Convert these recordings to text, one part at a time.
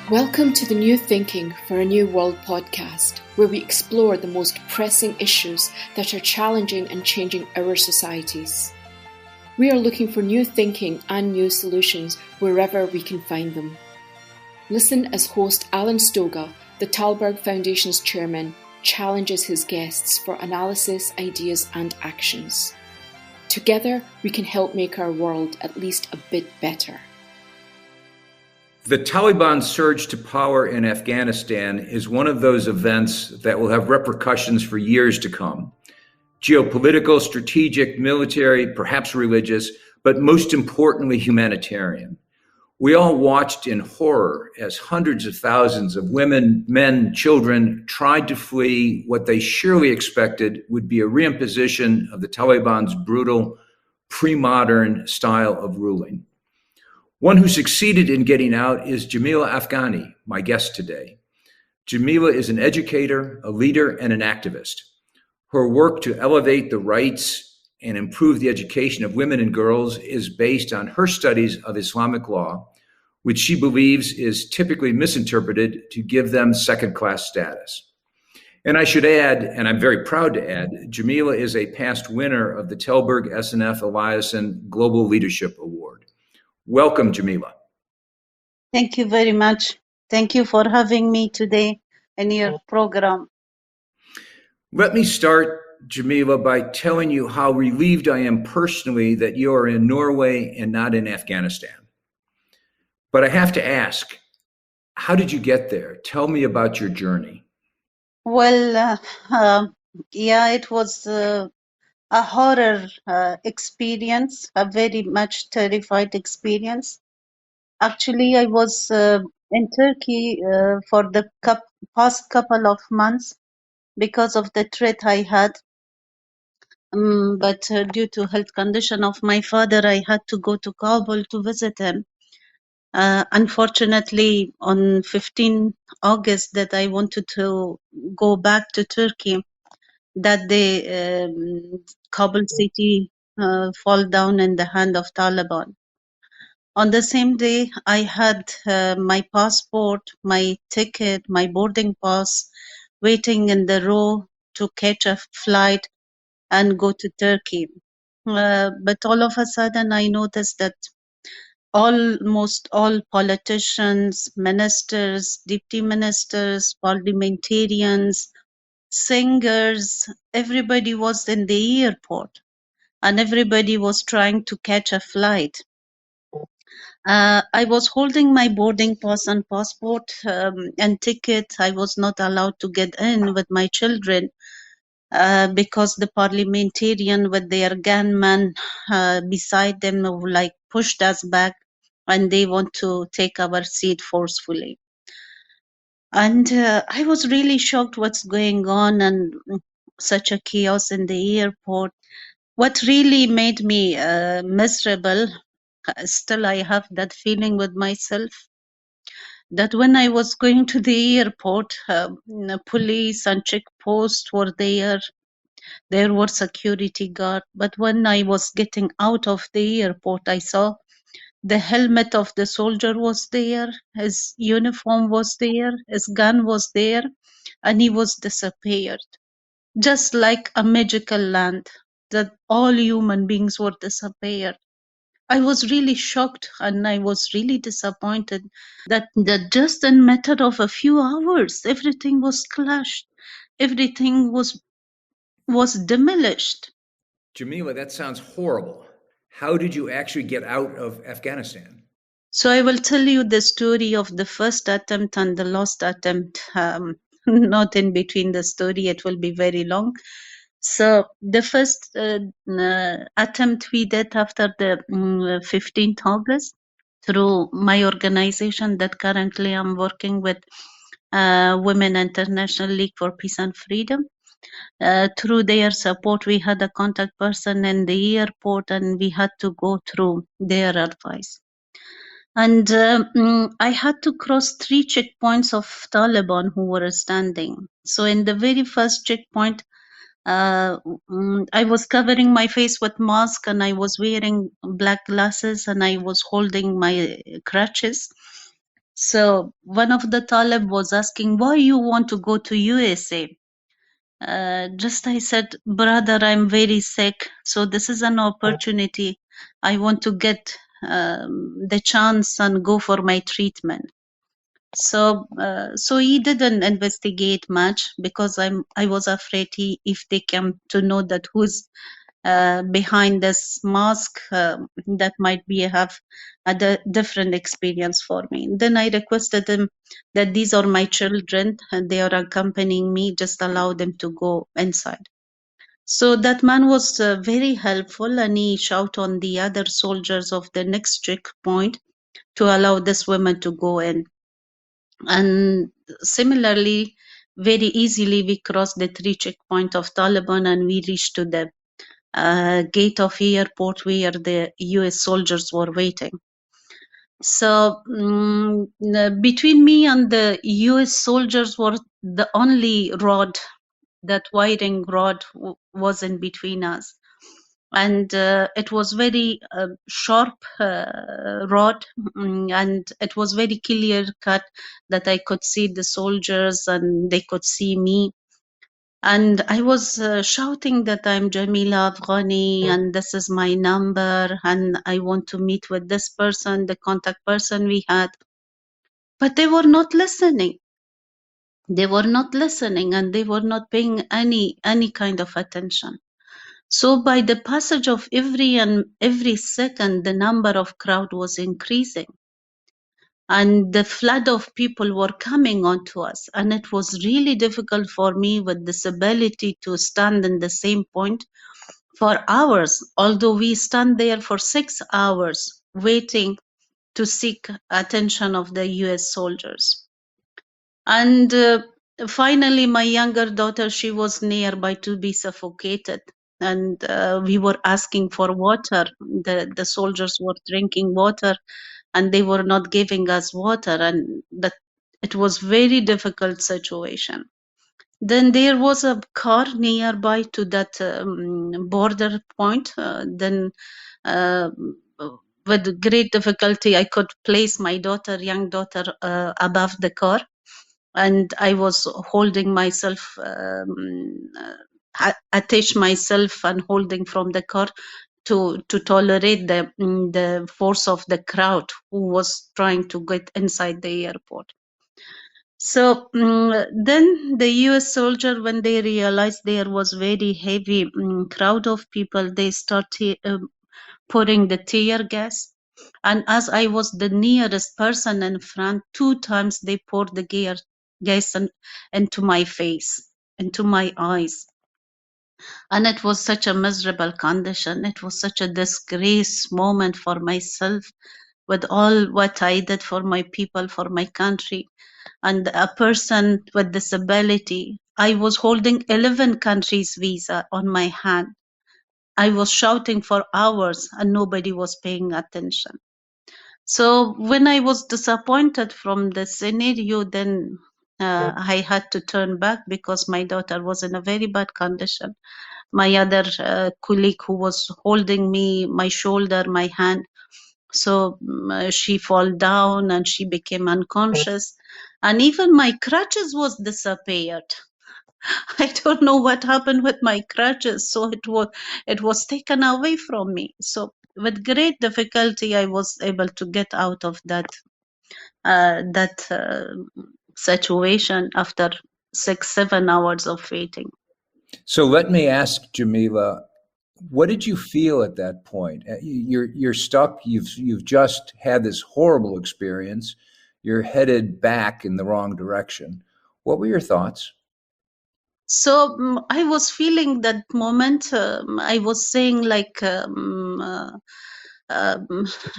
Welcome to the New Thinking for a New World podcast, where we explore the most pressing issues that are challenging and changing our societies. We are looking for new thinking and new solutions wherever we can find them. Listen as host Alan Stoga, the Tällberg Foundation's chairman, challenges his guests for analysis, ideas and actions. Together, we can help make our world at least a bit better. The Taliban surge to power in Afghanistan is one of those events that will have repercussions for years to come. Geopolitical, strategic, military, perhaps religious, but most importantly, humanitarian. We all watched in horror as hundreds of thousands of women, men, children tried to flee what they surely expected would be a reimposition of the Taliban's brutal, pre-modern style of ruling. One who succeeded in getting out is Jamila Afghani, my guest today. Jamila is an educator, a leader, and an activist. Her work to elevate the rights and improve the education of women and girls is based on her studies of Islamic law, which she believes is typically misinterpreted to give them second-class status. And I should add, and I'm very proud to add, Jamila is a past winner of the Tällberg-SNF-Eliasson Global Leadership Award. Welcome, Jamila. Thank you very much. Thank you for having me today in your program. Let me start, Jamila, by telling you how relieved I am personally that you are in Norway and not in Afghanistan. But I have to ask, how did you get there? Tell me about your journey. Well, it was a horror experience, a very much terrified experience. Actually, I was in Turkey for the past couple of months because of the threat I had. But due to health condition of my father, I had to go to Kabul to visit him. Unfortunately, on 15 August that I wanted to go back to Turkey, that day Kabul city fall down in the hand of Taliban. On the same day, I had my passport, my ticket, my boarding pass waiting in the row to catch a flight and go to Turkey. But all of a sudden, I noticed that almost all politicians, ministers, deputy ministers, parliamentarians, singers, everybody was in the airport and everybody was trying to catch a flight. I was holding my boarding pass and passport and ticket. I was not allowed to get in with my children because the parliamentarian with their gunman beside them like pushed us back and they want to take our seat forcefully. And I was really shocked what's going on and such a chaos in the airport. What really made me miserable, still I have that feeling with myself, that when I was going to the airport, police and checkposts were there. There were security guards. But when I was getting out of the airport, I saw the helmet of the soldier was there, his uniform was there, his gun was there, and he was disappeared. Just like a magical land, that all human beings were disappeared. I was really shocked and I was really disappointed that just in a matter of a few hours, everything was clashed, everything was demolished. Jamila, that sounds horrible. How did you actually get out of Afghanistan? So I will tell you the story of the first attempt and the last attempt, not in between the story, it will be very long. So the first attempt we did after the 15th August through my organization that currently I'm working with, Women International League for Peace and Freedom. Through their support, we had a contact person in the airport and we had to go through their advice. And I had to cross 3 checkpoints of Taliban who were standing. So in the very first checkpoint, I was covering my face with mask and I was wearing black glasses and I was holding my crutches. So one of the Talib was asking, why you want to go to USA? Just I said, brother, I'm very sick, so this is an opportunity. I want to get the chance and go for my treatment. So he didn't investigate much because I was afraid if they came to know that who's behind this mask, that might be have different experience for me. Then I requested him that these are my children and they are accompanying me, just allow them to go inside. So that man was very helpful, and he shouted on the other soldiers of the next checkpoint to allow this woman to go in. And similarly, very easily we crossed the 3 checkpoint of Taliban and we reached to the gate of airport where the US soldiers were waiting. So between me and the US soldiers were the only rod, that wiring rod was in between us. And it was very sharp rod, and it was very clear cut that I could see the soldiers and they could see me. And I was shouting that I'm Jamila Afghani and this is my number and I want to meet with this person, the contact person we had. But they were not listening. They were not listening and they were not paying any kind of attention. So by the passage of every second, the number of crowd was increasing. And the flood of people were coming onto us. And it was really difficult for me with this ability to stand in the same point for hours, although we stand there for 6 hours waiting to seek attention of the US soldiers. And finally, my younger daughter, she was nearby to be suffocated. And we were asking for water. The soldiers were drinking water and they were not giving us water. And that it was very difficult situation. Then there was a car nearby to that border point. Then with great difficulty, I could place my young daughter, above the car. And I was holding myself, attach myself and holding from the car to tolerate the force of the crowd who was trying to get inside the airport. So then the US soldier, when they realized there was very heavy crowd of people, they started pouring the tear gas. And as I was the nearest person in front, 2 times they poured the gas into my face, into my eyes. And it was such a miserable condition. It was such a disgrace moment for myself with all what I did for my people, for my country. And a person with disability, I was holding 11 countries visa on my hand. I was shouting for hours and nobody was paying attention. So when I was disappointed from the scenario, then I had to turn back because my daughter was in a very bad condition. My other colleague who was holding me, my shoulder, my hand, so she fall down and she became unconscious, and even my crutches was disappeared. I don't know what happened with my crutches, so it was taken away from me. So with great difficulty I was able to get out of that situation after 6-7 hours of waiting. So let me ask Jamila, what did you feel at that point? You're stuck. You've just had this horrible experience. You're headed back in the wrong direction. What were your thoughts? So I was feeling that moment. I was saying like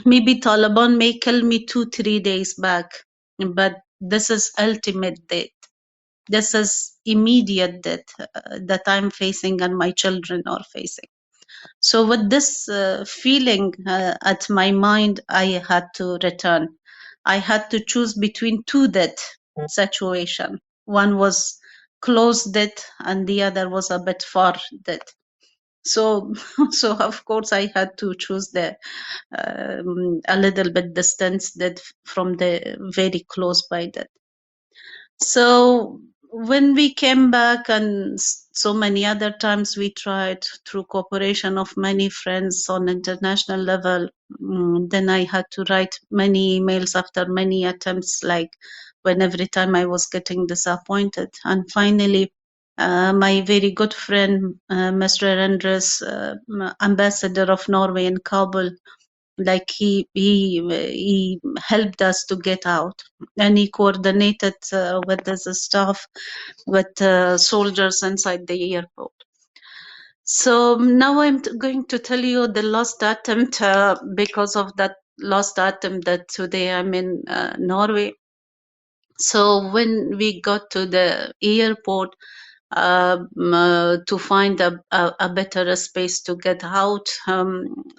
maybe Taliban may kill me 2-3 days back, but this is ultimate death. This is immediate death that I'm facing and my children are facing. So with this feeling at my mind, I had to return. I had to choose between 2 death situation. One was close death and the other was a bit far death. So, so of course I had to choose the a little bit distance that from the very close by that. So when we came back, and so many other times we tried through cooperation of many friends on international level, then I had to write many emails after many attempts, like when every time I was getting disappointed. And finally, my very good friend, Mr. Andres, ambassador of Norway in Kabul, like he helped us to get out, and he coordinated with the staff, with soldiers inside the airport. So now I'm going to tell you the last attempt, because of that last attempt that today I'm in Norway. So when we got to the airport, to find a better space to get out.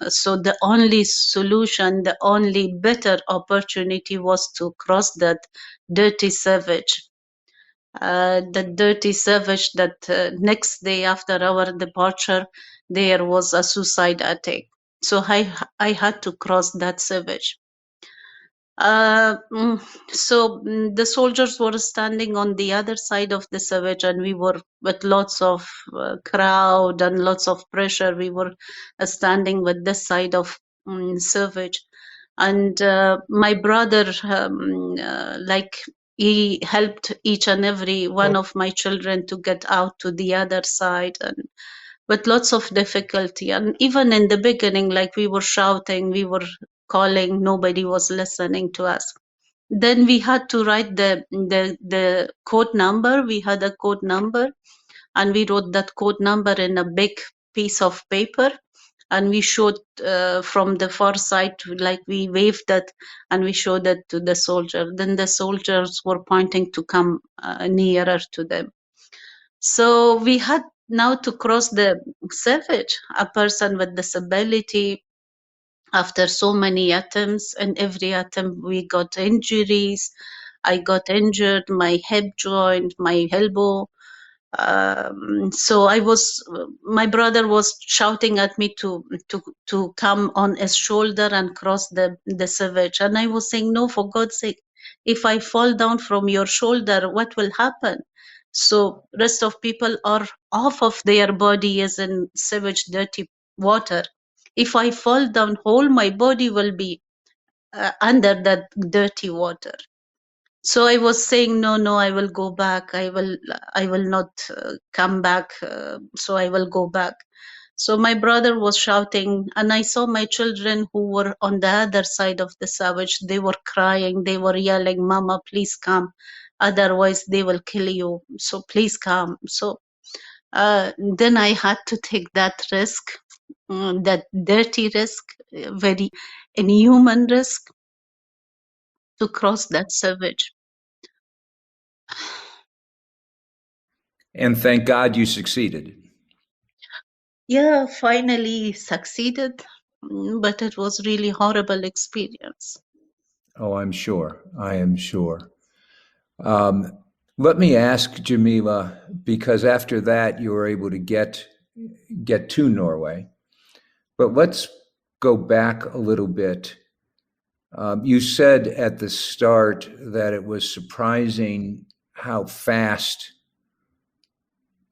So the only solution, the only better opportunity was to cross that dirty savage. The dirty savage that next day after our departure, there was a suicide attack. So I had to cross that savage. The soldiers were standing on the other side of the savage, and we were with lots of crowd and lots of pressure. We were standing with this side of savage, and my brother, like he helped each and every one of my children to get out to the other side, and with lots of difficulty. And even in the beginning, like we were shouting, we were calling, nobody was listening to us. Then we had to write the code number. We had a code number, and we wrote that code number in a big piece of paper, and we showed from the far side, like we waved that, and we showed it to the soldier. Then the soldiers were pointing to come nearer to them. So we had now to cross the savage, a person with disability. After so many attempts, and every attempt we got injuries. I got injured, my hip joint, my elbow. So I was, my brother was shouting at me to come on his shoulder and cross the savage, and I was saying, no, for God's sake, if I fall down from your shoulder, what will happen? So rest of people are half of their body is in savage dirty water. If I fall down, whole my body will be under that dirty water. So I was saying, no, I will go back. I will not come back. So I will go back. So my brother was shouting, and I saw my children who were on the other side of the savage. They were crying. They were yelling, "Mama, please come. Otherwise, they will kill you. So please come." So then I had to take that risk, that dirty risk, very inhuman risk, to cross that savage. And thank God you succeeded. Yeah, finally succeeded, but it was really horrible experience. Oh, I'm sure. I am sure. Let me ask Jamila, because after that you were able to get to Norway. But let's go back a little bit. You said at the start that it was surprising how fast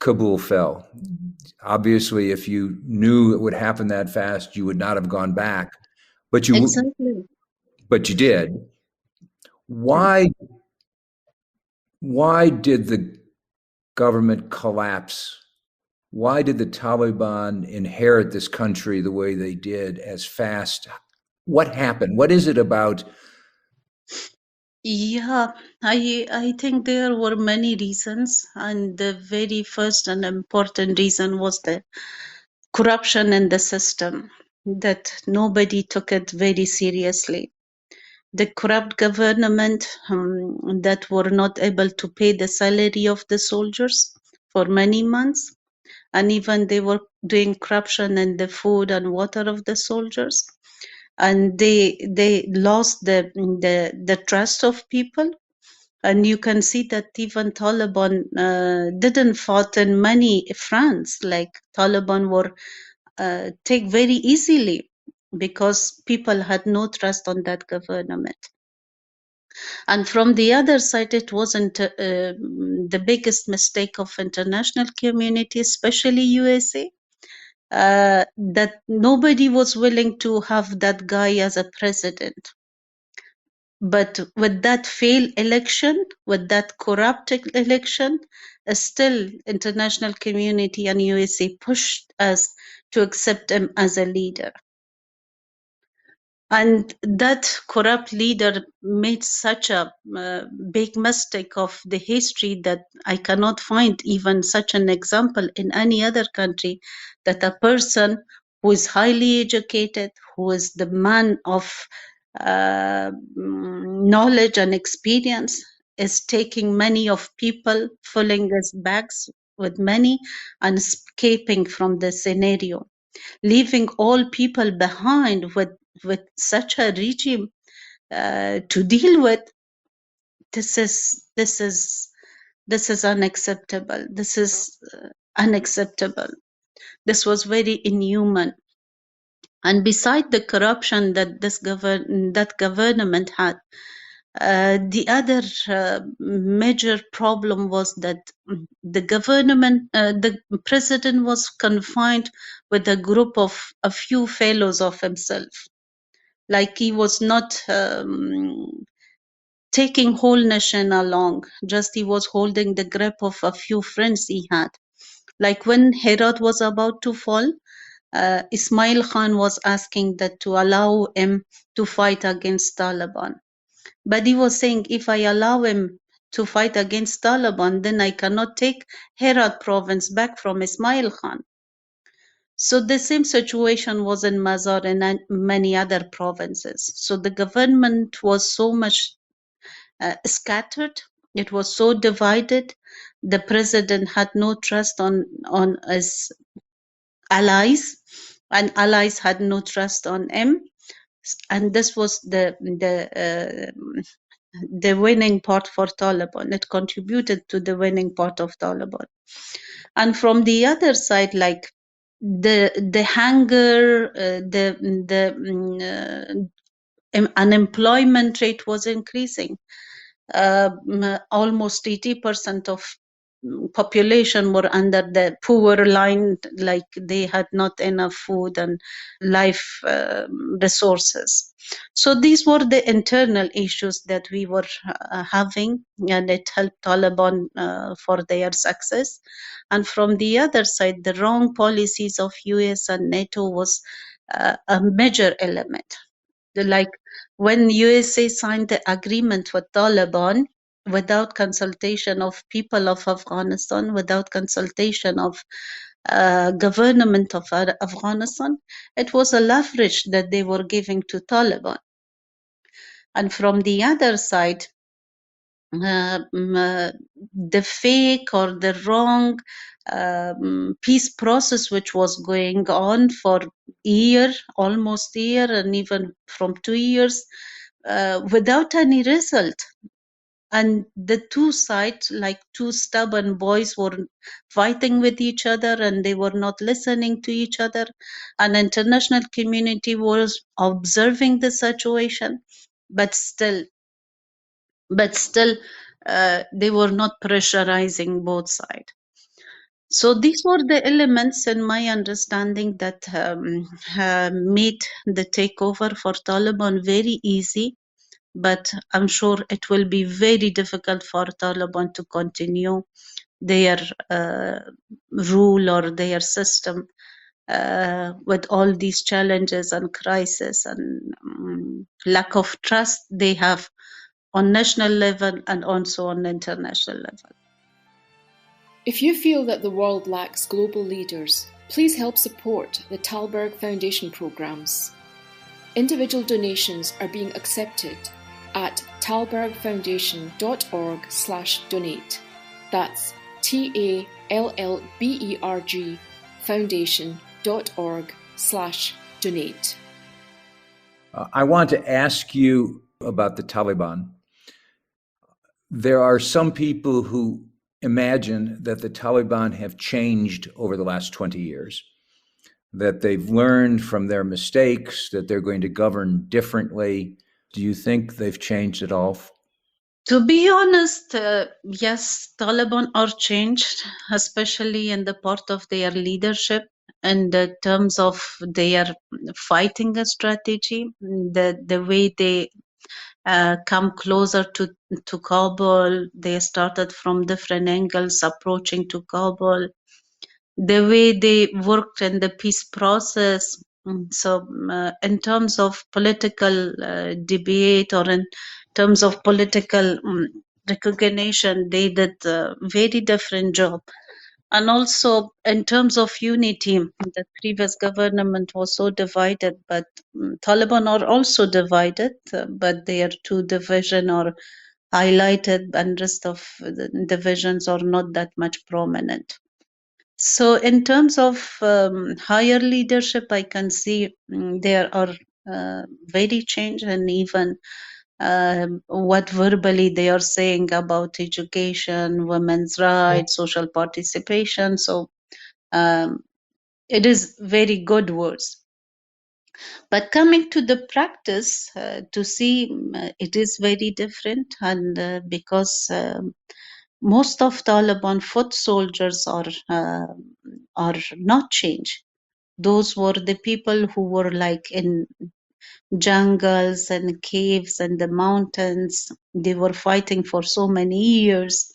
Kabul fell. Obviously, if you knew it would happen that fast, you would not have gone back. But you Exactly. But you did. Why did the government collapse? Why did the Taliban inherit this country the way they did as fast? What happened? What is it about? Yeah, I think there were many reasons, and the very first and important reason was the corruption in the system, that nobody took it very seriously. The corrupt government that were not able to pay the salary of the soldiers for many months, and even they were doing corruption in the food and water of the soldiers, and they lost the trust of people. And you can see that even Taliban didn't fought in many fronts. Like Taliban were take very easily because people had no trust on that government. And from the other side, it wasn't the biggest mistake of international community, especially USA, that nobody was willing to have that guy as a president. But with that failed election, with that corrupted election, still international community and USA pushed us to accept him as a leader. And that corrupt leader made such a big mistake of the history that I cannot find even such an example in any other country, that a person who is highly educated, who is the man of knowledge and experience, is taking money of people, filling his bags with money and escaping from the scenario, leaving all people behind with such a regime to deal with. This is unacceptable. This is unacceptable. This was very inhuman. And beside the corruption that that government had, the other major problem was that the president was confined with a group of a few fellows of himself. Like he was not taking whole nation along, just he was holding the grip of a few friends he had. Like when Herat was about to fall, Ismail Khan was asking that to allow him to fight against Taliban. But he was saying, if I allow him to fight against Taliban, then I cannot take Herat province back from Ismail Khan. So the same situation was in Mazar and many other provinces. So the government was so much scattered. It was so divided. The president had no trust on his allies, and allies had no trust on him. And this was the winning part for Taliban. It contributed to the winning part of Taliban. And from the other side, like the hunger, unemployment rate was increasing. Almost 80% of population were under the poor line, like they had not enough food and life resources. So these were the internal issues that we were having, and it helped Taliban for their success. And from the other side, the wrong policies of US and NATO was a major element. Like when USA signed the agreement with Taliban without consultation of people of Afghanistan, without consultation of government of Afghanistan, it was a leverage that they were giving to Taliban. And from the other side, the fake or the wrong peace process which was going on for almost a year, and even from 2 years, without any result. And the two sides, like two stubborn boys, were fighting with each other, and they were not listening to each other. And international community was observing the situation, but still they were not pressurizing both sides. So these were the elements, in my understanding, that made the takeover for Taliban very easy. But I'm sure it will be very difficult for Taliban to continue their rule or their system with all these challenges and crises and lack of trust they have on national level and also on international level. If you feel that the world lacks global leaders, please help support the Tällberg Foundation programs. Individual donations are being accepted at tällbergfoundation.org/donate. That's TALLBERG foundation.org/donate. I want to ask you about the Taliban. There are some people who imagine that the Taliban have changed over the last 20 years, that they've learned from their mistakes, that they're going to govern differently. Do you think they've changed at all? To be honest, yes, Taliban are changed, especially in the part of their leadership and the terms of their fighting strategy, the way they come closer to Kabul. They started from different angles approaching to Kabul. The way they worked in the peace process. So, in terms of political debate or in terms of political recognition, they did a very different job. And also in terms of unity, the previous government was so divided, but Taliban are also divided, but their two division are highlighted and rest of the divisions are not that much prominent. So in terms of higher leadership, I can see there are very change, and even what verbally they are saying about education, women's rights, social participation. So it is very good words. But coming to the practice, to see it is very different, and because most of Taliban foot soldiers are not changed. Those were the people who were like in jungles and caves and the mountains. They were fighting for so many years,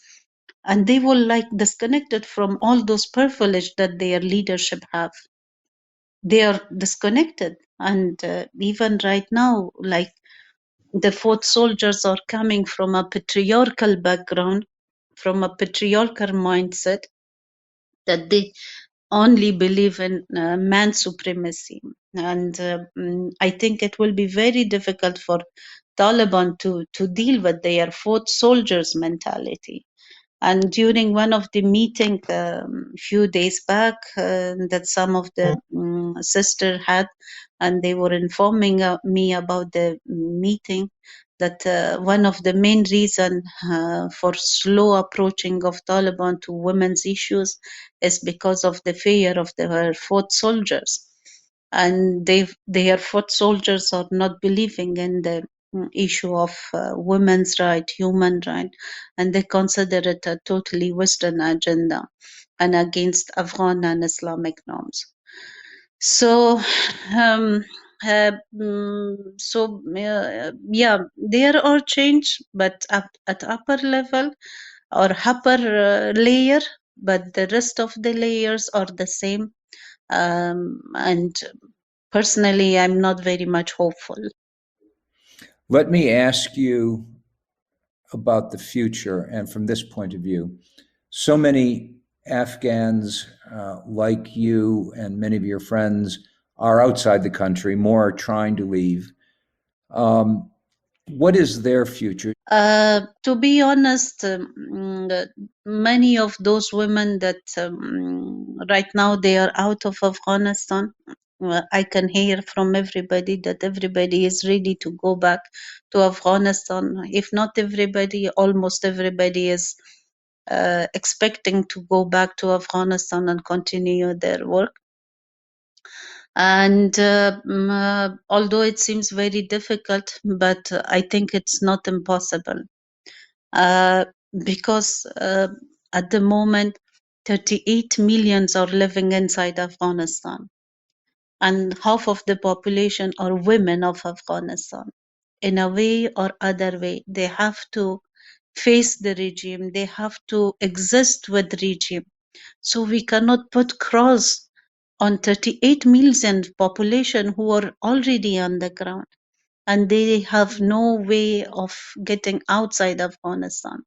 and they were like disconnected from all those privilege that their leadership have. They are disconnected, and even right now, like the foot soldiers are coming from a patriarchal background, from a patriarchal mindset, that they only believe in man supremacy. And I think it will be very difficult for Taliban to deal with their foot soldiers mentality. And during one of the meeting few days back that some of the sister had, and they were informing me about the meeting, that one of the main reason for slow approaching of Taliban to women's issues is because of the fear of their foot soldiers, and their foot soldiers are not believing in the issue of women's right, human right, and they consider it a totally Western agenda and against Afghan and Islamic norms. So, yeah, there are change, but at upper level or upper layer, but the rest of the layers are the same. And personally, I'm not very much hopeful. Let me ask you about the future, and from this point of view, so many Afghans like you and many of your friends are outside the country, more are trying to leave. What is their future? To be honest, many of those women that right now they are out of Afghanistan, I can hear from everybody that everybody is ready to go back to Afghanistan. If not everybody, almost everybody is expecting to go back to Afghanistan and continue their work. And although it seems very difficult, but I think it's not impossible. Because at the moment 38 millions are living inside Afghanistan, and half of the population are women of Afghanistan. In a way or other way, they have to face the regime, they have to exist with regime. So we cannot put cross on 38 million population who are already on the ground, and they have no way of getting outside Afghanistan.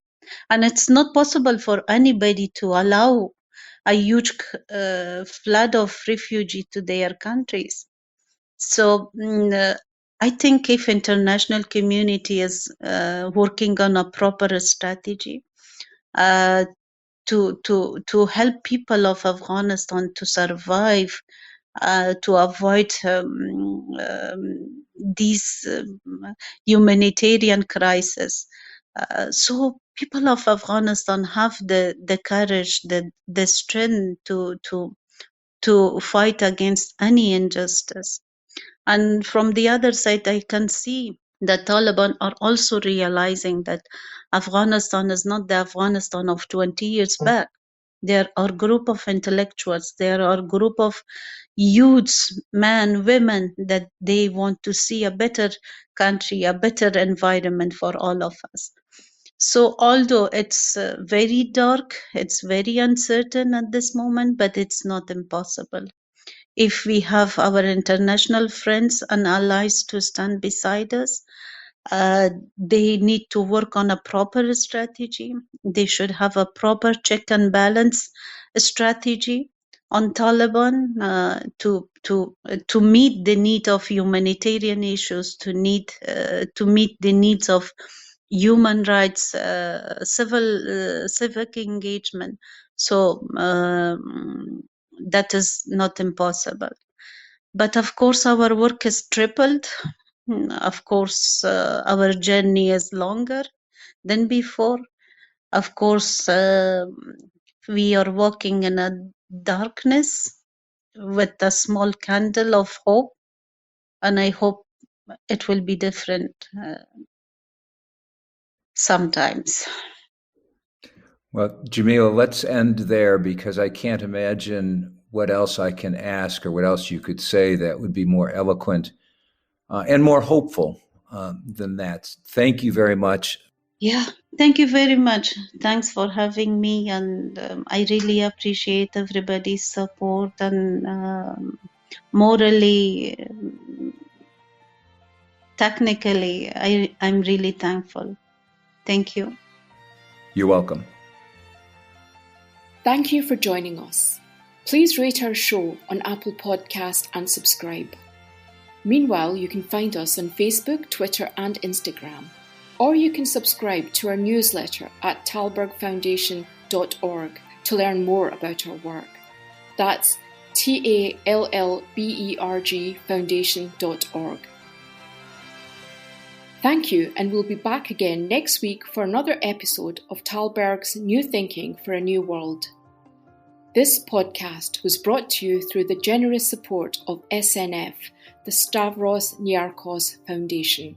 And it's not possible for anybody to allow a huge flood of refugees to their countries. So I think if international community is working on a proper strategy to help people of Afghanistan to survive, to avoid these humanitarian crisis. So people of Afghanistan have the courage, the strength to fight against any injustice. And from the other side, I can see the Taliban are also realizing that Afghanistan is not the Afghanistan of 20 years back. There are group of intellectuals, there are group of youths, men, women, that they want to see a better country, a better environment for all of us. So although it's very dark, it's very uncertain at this moment, but it's not impossible. If we have our international friends and allies to stand beside us, they need to work on a proper strategy. They should have a proper check and balance strategy on Taliban to meet the need of humanitarian issues, to meet the needs of human rights, civic engagement. So that is not impossible. But of course, our work is tripled. Of course, our journey is longer than before. Of course, we are walking in a darkness with a small candle of hope, and I hope it will be different sometimes. Well, Jamila, let's end there because I can't imagine what else I can ask or what else you could say that would be more eloquent and more hopeful than that. Thank you very much. Yeah, thank you very much. Thanks for having me, and I really appreciate everybody's support and morally, technically, I'm really thankful. Thank you. You're welcome. Thank you for joining us. Please rate our show on Apple Podcast and subscribe. Meanwhile, you can find us on Facebook, Twitter, and Instagram. Or you can subscribe to our newsletter at Tällberg-Foundation.org to learn more about our work. That's TALLBERG Foundation.org. Thank you, and we'll be back again next week for another episode of Tällberg's New Thinking for a New World. This podcast was brought to you through the generous support of SNF, the Stavros Niarchos Foundation.